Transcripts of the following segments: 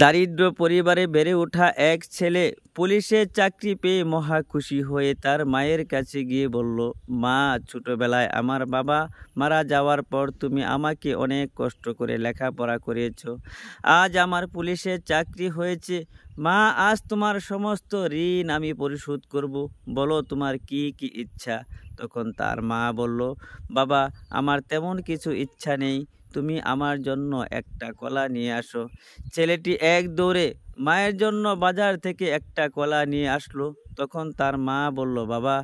দারিদ্র পরিবারে বেড়ে ওঠা এক ছেলে পুলিশের চাকরি পেয়ে মহা খুশি হয়ে তার মায়ের কাছে গিয়ে বলল, মা, ছোটবেলায় আমার বাবা মারা যাওয়ার পর তুমি আমাকে অনেক কষ্ট করে লেখাপড়া করিয়েছো। আজ আমার পুলিশের চাকরি হয়েছে। মা, আজ তোমার সমস্ত ঋণ আমি পরিশোধ করব। বলো তোমার কি কি ইচ্ছা। তখন তার মা বলল, বাবা, আমার তেমন কিছু ইচ্ছা নেই, তুমি আমার জন্য একটা কলা নিয়ে আসো। ছেলেটি এক দৌড়ে মায়ের জন্য বাজার থেকে একটা কলা নিয়ে আসলো। তখন তার মা বলল, বাবা,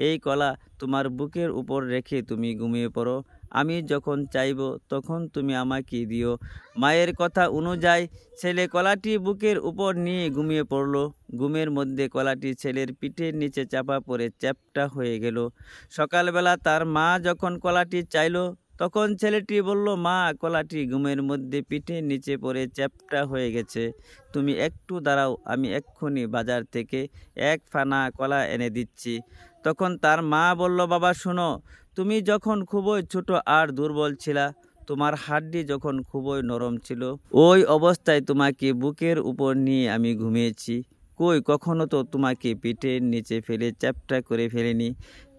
এই কলা তোমার বুকের উপর রেখে তুমি ঘুমিয়ে পড়ো। আমি যখন চাইব তখন তুমি আমাকে দিও। মায়ের কথা অনুযায়ী ছেলে কলাটি বুকের উপর নিয়ে ঘুমিয়ে পড়ল। ঘুমের মধ্যে কলাটি ছেলের পিঠের নিচে চাপা পড়ে চ্যাপ্টা হয়ে গেল। সকালবেলা তার মা যখন কলাটি চাইল, তখন ছেলেটি বলল, মা, কলাটি ঘুমের মধ্যে পিঠের নিচে পড়ে চ্যাপ্টা হয়ে গেছে। তুমি একটু দাঁড়াও, আমি এক্ষুনি বাজার থেকে এক ফানা কলা এনে দিচ্ছি। তখন তার মা বলল, বাবা শোনো, তুমি যখন খুবই ছোট আর দুর্বল ছিলা, তোমার হাড্ডি যখন খুবই নরম ছিল, ওই অবস্থায় তোমাকে বুকের উপর নিয়ে আমি ঘুমিয়েছি। কই, কখনো তো তোমাকে পিঠের নিচে ফেলে চ্যাপ্টা করে ফেলেনি।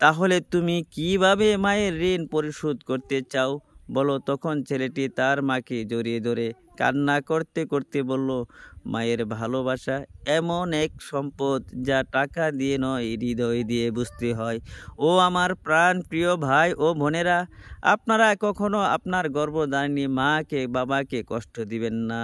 তাহলে তুমি কিভাবে মায়ের ঋণ পরিশোধ করতে চাও বলো। তখন ছেলেটি তার মাকে জড়িয়ে ধরে কান্না করতে করতে বলল, মায়ের ভালোবাসা এমন এক সম্পদ যা টাকা দিয়ে নয়, হৃদয় দিয়ে বুঝতে হয়। ও আমার প্রাণ প্রিয় ভাই ও বোনেরা, আপনারা কখনো আপনার গর্ভধারিণী মাকে বাবাকে কষ্ট দিবেন না।